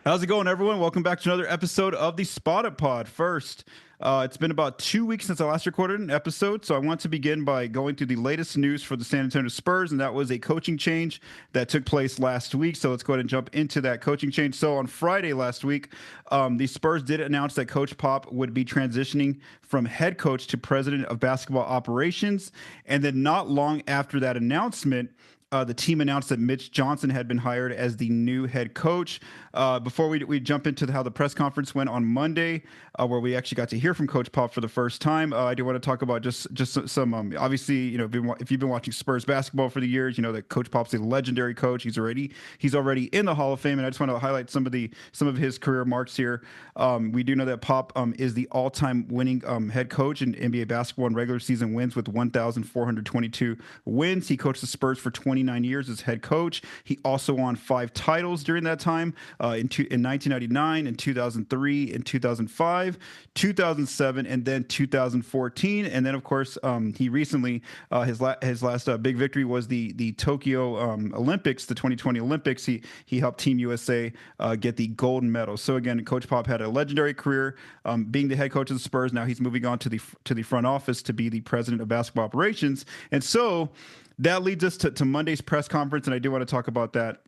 How's it going, everyone? Welcome back to another episode of the Spotted Pod. First, it's been about 2 weeks since I last recorded an episode, so I want to begin by going through the latest news for the San Antonio Spurs, and that was a coaching change that took place last week. So let's go ahead and jump into that coaching change. So on Friday last week, the Spurs did announce that Coach Pop would be transitioning from head coach to president of basketball operations, and then not long after that announcement, the team announced that Mitch Johnson had been hired as the new head coach. Before we jump into how the press conference went on Monday, where we actually got to hear from Coach Pop for the first time, I do want to talk about just some obviously, if you've been watching Spurs basketball for the years, you know that Coach Pop's a legendary coach. He's already in the Hall of Fame, and I just want to highlight some of his career marks here. We do know that Pop is the all-time winning head coach in NBA basketball in regular season wins with 1,422 wins. He coached the Spurs for 29 years as head coach. He also won 5 titles during that time in 1999, in 2003, in 2005, 2007, and then 2014. And then, of course, he recently his last big victory was the Tokyo Olympics, the 2020 Olympics. He helped Team USA get the gold medal. So again, Coach Pop had a legendary career being the head coach of the Spurs. Now he's moving on to the front office to be the president of basketball operations. And so that leads us to Monday's press conference, and I do want to talk about that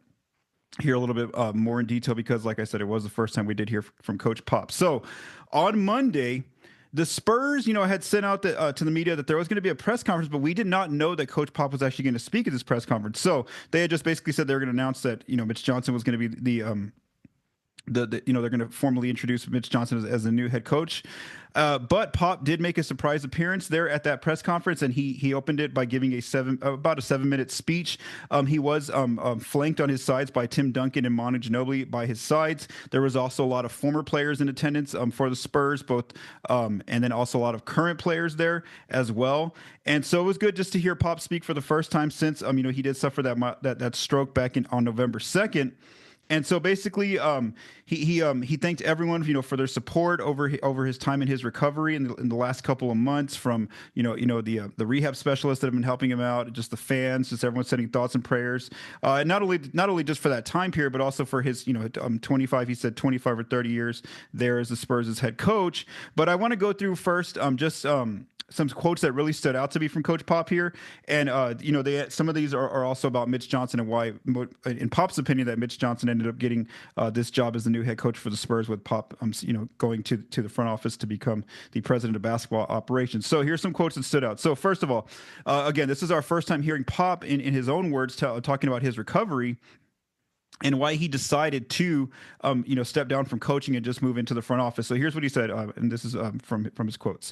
here a little bit more in detail because, like I said, it was the first time we did hear from Coach Pop. So on Monday, the Spurs, had sent out to the media that there was going to be a press conference, but we did not know that Coach Pop was actually going to speak at this press conference. So they had just basically said they were going to announce that, Mitch Johnson was going to be they're going to formally introduce Mitch Johnson as the new head coach. But Pop did make a surprise appearance there at that press conference, and he opened it by giving about a 7-minute speech. He was flanked on his sides by Tim Duncan and Manu Ginobili by his sides. There was also a lot of former players in attendance for the Spurs, and then also a lot of current players there as well. And so it was good just to hear Pop speak for the first time since he did suffer that stroke back on November 2nd. And so basically, he thanked everyone, for their support over his time in his recovery in the last couple of months. From the rehab specialists that have been helping him out, just the fans, just everyone sending thoughts and prayers. Not only just for that time period, but also for his 25. He said 25 or 30 years there as the Spurs' head coach. But I want to go through first some quotes that really stood out to me from Coach Pop here. And, some of these are also about Mitch Johnson and why, in Pop's opinion, that Mitch Johnson ended up getting this job as the new head coach for the Spurs, with Pop, going to the front office to become the president of basketball operations. So here's some quotes that stood out. So first of all, again, this is our first time hearing Pop in his own words talking about his recovery and why he decided to, step down from coaching and just move into the front office. So here's what he said, and this is from his quotes.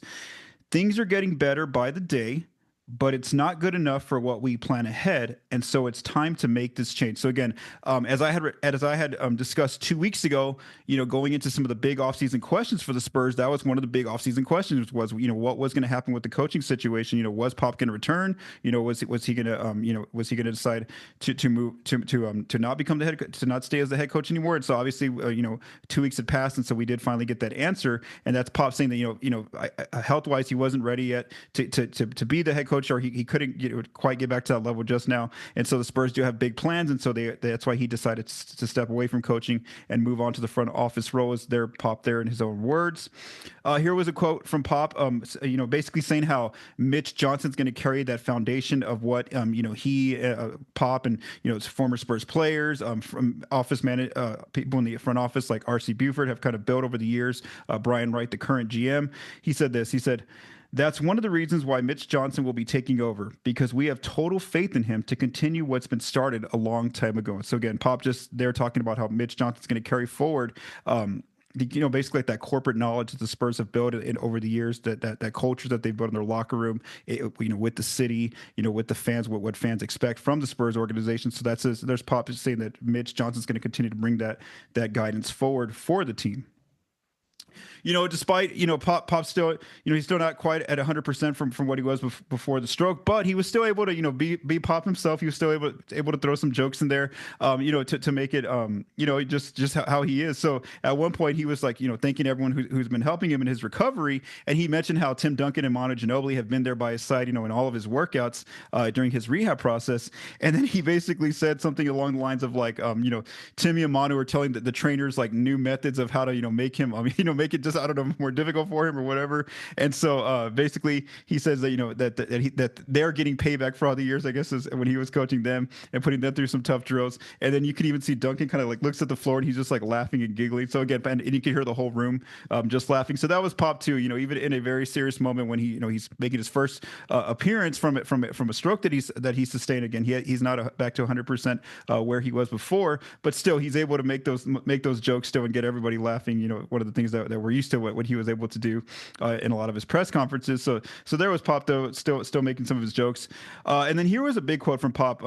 Things are getting better by the day, but it's not good enough for what we plan ahead, and so it's time to make this change. So again, as I had discussed 2 weeks ago, going into some of the big offseason questions for the Spurs, that was one of the big offseason questions was, what was going to happen with the coaching situation? Was Pop going to return? Was he going to decide to move to not become the head, to not stay as the head coach anymore? And so obviously, 2 weeks had passed, and so we did finally get that answer, and that's Pop saying that health wise he wasn't ready yet to be the head coach. Or he couldn't quite get back to that level just now, and so the Spurs do have big plans, and so that's why he decided to step away from coaching and move on to the front office role, as their Pop there in his own words. Here was a quote from Pop, basically saying how Mitch Johnson's going to carry that foundation of what he Pop and his former Spurs players, from people in the front office like R.C. Buford have kind of built over the years. Brian Wright, the current GM, he said this. He said, "That's one of the reasons why Mitch Johnson will be taking over, because we have total faith in him to continue what's been started a long time ago." So again, Pop just there talking about how Mitch Johnson's going to carry forward, basically like that corporate knowledge that the Spurs have built in over the years, that culture that they've built in their locker room, with the city, with the fans, what fans expect from the Spurs organization. So there's Pop saying that Mitch Johnson's going to continue to bring that guidance forward for the team. Despite, Pop still, he's still not quite at 100% from what he was before the stroke, but he was still able to, be Pop himself. He was still able to throw some jokes in there, to make it, just how he is. So at one point he was like, thanking everyone who's been helping him in his recovery. And he mentioned how Tim Duncan and Manu Ginobili have been there by his side, in all of his workouts during his rehab process. And then he basically said something along the lines of like, Timmy and Manu are telling the trainers like new methods of how to, make him, make it just, I don't know, more difficult for him or whatever. And so basically he says that, that they're getting payback for all the years, I guess, is when he was coaching them and putting them through some tough drills. And then you can even see Duncan kind of like looks at the floor and he's just like laughing and giggling. So again, and you can hear the whole room just laughing. So that was Pop too, even in a very serious moment when he, he's making his first appearance from a stroke that he sustained. Again, he's not back to 100% where he was before, but still he's able to make those jokes still and get everybody laughing. One of the things that we're used to what he was able to do in a lot of his press conferences. So there was Pop though, still making some of his jokes. And then here was a big quote from Pop.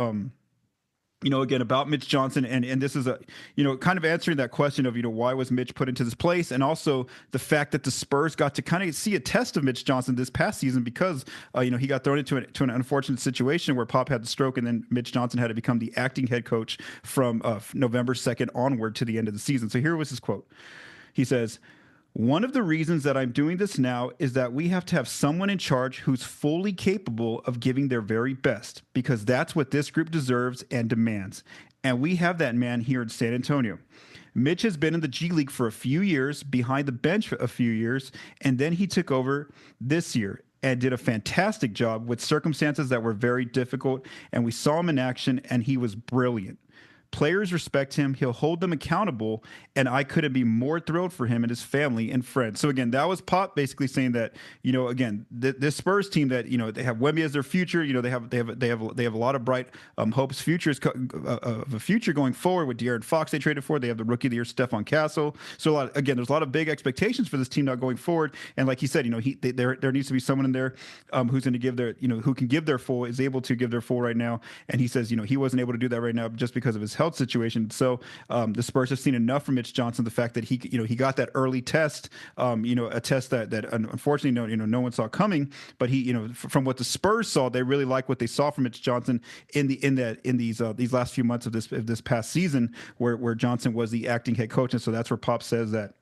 Again, about Mitch Johnson. And this is kind of answering that question of, why was Mitch put into this place? And also the fact that the Spurs got to kind of see a test of Mitch Johnson this past season because, he got thrown into an unfortunate situation where Pop had the stroke and then Mitch Johnson had to become the acting head coach from November 2nd onward to the end of the season. So here was his quote. He says, "One of the reasons that I'm doing this now is that we have to have someone in charge who's fully capable of giving their very best, because that's what this group deserves and demands. And we have that man here in San Antonio. Mitch has been in the G League for a few years, behind the bench for a few years, and then he took over this year and did a fantastic job with circumstances that were very difficult. And we saw him in action, and he was brilliant. Players respect him. He'll hold them accountable, and I couldn't be more thrilled for him and his family and friends." So again, that was Pop basically saying that, again, this Spurs team that, they have Wemby as their future. They have a lot of bright hopes, of a future going forward with De'Aaron Fox they traded for. They have the rookie of the year Stephon Castle. So there's a lot of big expectations for this team now going forward. And like he said, there needs to be someone in there who's going to give their, who can give their full, is able to give their full right now. And he says, he wasn't able to do that right now just because of his health situation. So the Spurs have seen enough from Mitch Johnson. The fact that he got that early test, a test that unfortunately no one saw coming. But he, from what the Spurs saw, they really like what they saw from Mitch Johnson in these last few months of this past season, where Johnson was the acting head coach. And so that's where Pop says that.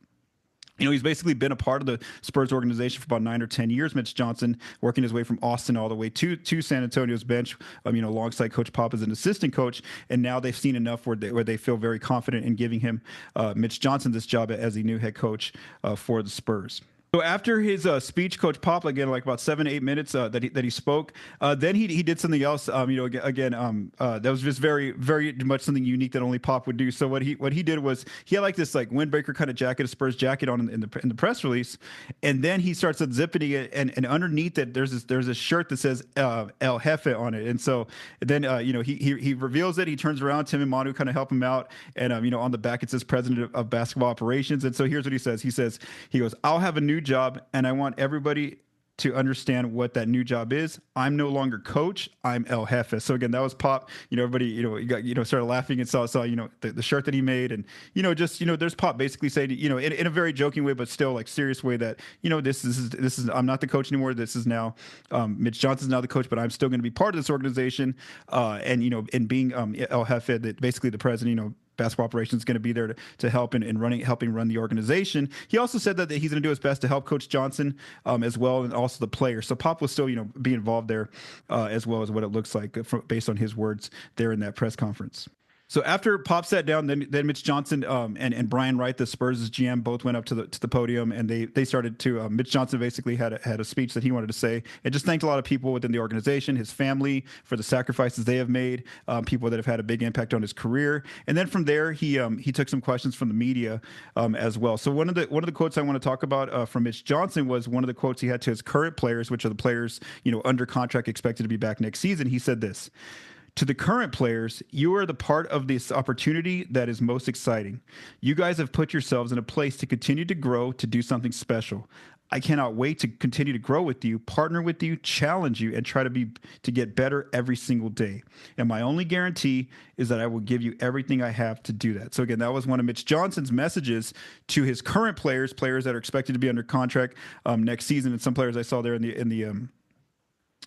He's basically been a part of the Spurs organization for about 9 or 10 years, Mitch Johnson, working his way from Austin all the way to San Antonio's bench, alongside Coach Pop as an assistant coach. And now they've seen enough where they feel very confident in giving him, Mitch Johnson, this job as the new head coach for the Spurs. So after his speech, Coach Pop, again, like about 7-8 minutes that he spoke, then he did something else. That was just very, very much something unique that only Pop would do. So what he did was he had like this like windbreaker kind of jacket, a Spurs jacket on in the press release, and then he starts unzipping it, and underneath it there's a shirt that says El Jefe on it. And so then he reveals it. He turns around, Tim and Manu kind of help him out, and on the back it says President of Basketball Operations. And so here's what he says. He goes, "I'll have a new job, and I want everybody to understand what that new job is. I'm no longer coach. I'm El Jefe." So again, that was Pop. Everybody, started laughing and saw the shirt that he made, and there's Pop basically saying, in a very joking way, but still like serious way that this is I'm not the coach anymore. This is now Mitch Johnson's now the coach, but I'm still going to be part of this organization, and being El Jefe, that basically the president, basketball operations is going to be there to help in helping run the organization. He also said that he's going to do his best to help Coach Johnson as well, and also the players. So Pop will still, be involved there as well, as what it looks like based on his words there in that press conference. So after Pop sat down, then Mitch Johnson and Brian Wright, the Spurs' GM, both went up to the podium, and they started to. Mitch Johnson basically had a speech that he wanted to say, and just thanked a lot of people within the organization, his family, for the sacrifices they have made, people that have had a big impact on his career. And then from there, he took some questions from the media as well. So one of the quotes I want to talk about from Mitch Johnson was one of the quotes he had to his current players, which are the players under contract expected to be back next season. He said this: "To the current players, you are the part of this opportunity that is most exciting. You guys have put yourselves in a place to continue to grow, to do something special. I cannot wait to continue to grow with you, partner with you, challenge you, and try to get better every single day. And my only guarantee is that I will give you everything I have to do that. So again, that was one of Mitch Johnson's messages to his current players that are expected to be under contract next season. And some players I saw there in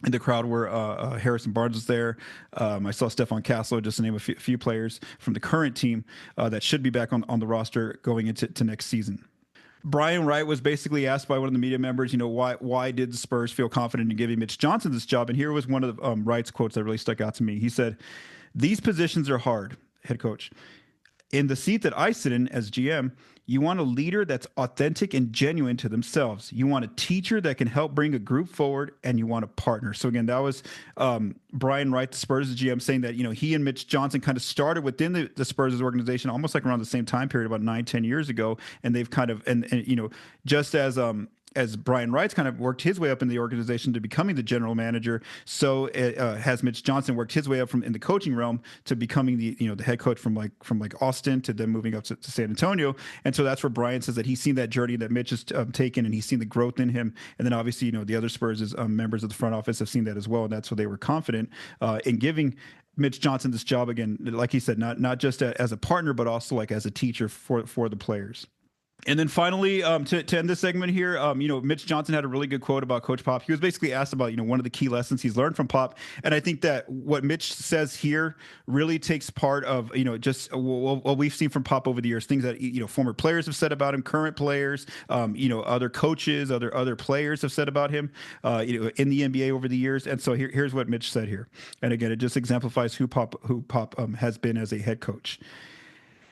the crowd were Harrison Barnes was there. I saw Stephon Castle, just to name a few players from the current team that should be back on the roster going into next season. Brian Wright was basically asked by one of the media members, why did the Spurs feel confident in giving Mitch Johnson this job? And here was one of Wright's quotes that really stuck out to me. He said, "These positions are hard, head coach. In the seat that I sit in as GM, you want a leader that's authentic and genuine to themselves. You want a teacher that can help bring a group forward, and you want a partner." So again, that was Brian Wright, the Spurs GM, saying that, he and Mitch Johnson kind of started within the Spurs organization almost like around the same time period, about 9-10 years ago. And they've kind of, and just as Brian Wright's kind of worked his way up in the organization to becoming the general manager, so has Mitch Johnson worked his way up in the coaching realm to becoming the head coach from Austin to then moving up to San Antonio. And so that's where Brian says that he's seen that journey that Mitch has taken, and he's seen the growth in him. And then obviously, the other Spurs members of the front office have seen that as well, and that's why they were confident in giving Mitch Johnson this job again. Like he said, not just as a partner, but also like as a teacher for the players. And then finally, to end this segment here, Mitch Johnson had a really good quote about Coach Pop. He was basically asked about, one of the key lessons he's learned from Pop. And I think that what Mitch says here really takes part of, just what we've seen from Pop over the years, things that, former players have said about him, current players, other coaches, other players have said about him, in the NBA over the years. And so here's what Mitch said here. And again, it just exemplifies who Pop has been as a head coach.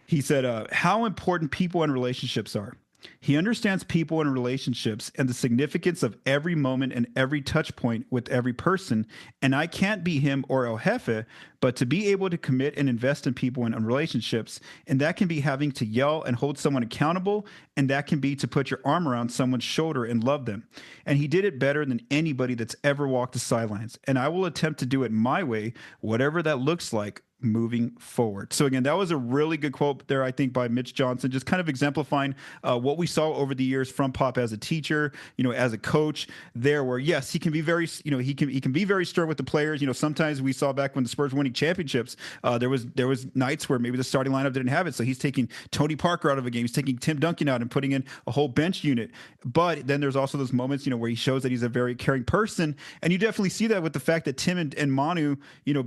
He said, how important people and relationships are. He understands people and relationships and the significance of every moment and every touch point with every person. And I can't be him or El Jefe, but to be able to commit and invest in people and relationships. And that can be having to yell and hold someone accountable. And that can be to put your arm around someone's shoulder and love them. And he did it better than anybody that's ever walked the sidelines. And I will attempt to do it my way, whatever that looks like, moving forward. So again, that was a really good quote there, I think, by Mitch Johnson, just kind of exemplifying what we saw over the years from Pop as a teacher, as a coach there, where yes, he can be very, he can be very stern with the players. Sometimes we saw back when the Spurs winning championships, there was nights where maybe the starting lineup didn't have it. So he's taking Tony Parker out of a game. He's taking Tim Duncan out and putting in a whole bench unit. But then there's also those moments, where he shows that he's a very caring person. And you definitely see that with the fact that Tim and Manu,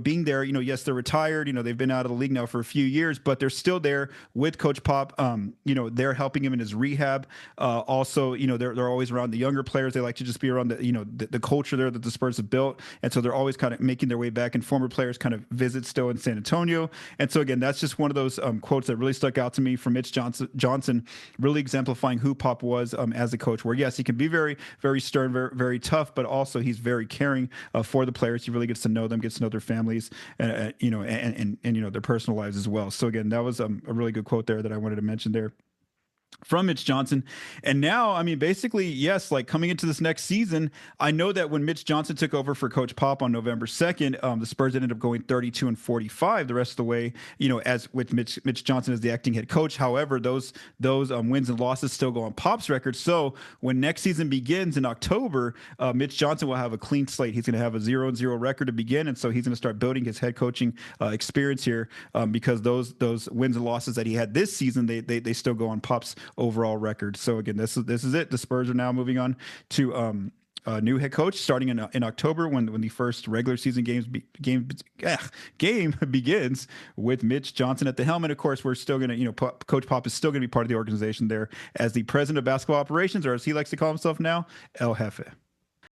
being there, yes, they're retired. They've been out of the league now for a few years, but they're still there with Coach Pop. They're helping him in his rehab. Also, they're always around the younger players. They like to just be around the culture there that the Spurs have built. And so they're always kind of making their way back, and former players kind of visit still in San Antonio. And so again, that's just one of those quotes that really stuck out to me from Mitch Johnson, really exemplifying who Pop was as a coach, where yes, he can be very, very stern, very, very tough, but also he's very caring for the players. He really gets to know them, gets to know their families, and their personal lives as well. So again, that was a really good quote there that I wanted to mention there from Mitch Johnson. And now, basically, yes, like coming into this next season, I know that when Mitch Johnson took over for Coach Pop on November 2nd, the Spurs ended up going 32-45 the rest of the way, as with Mitch Johnson as the acting head coach. However, those wins and losses still go on Pop's record. So when next season begins in October, Mitch Johnson will have a clean slate. He's going to have a 0-0 record to begin. And so he's going to start building his head coaching experience here, because those wins and losses that he had this season, they still go on Pop's overall record. So again, this is it. The Spurs are now moving on to a new head coach starting in October when the first regular season game begins with Mitch Johnson at the helm. And of course, we're still going to, Coach Pop is still going to be part of the organization there as the president of basketball operations, or as he likes to call himself now, El Jefe.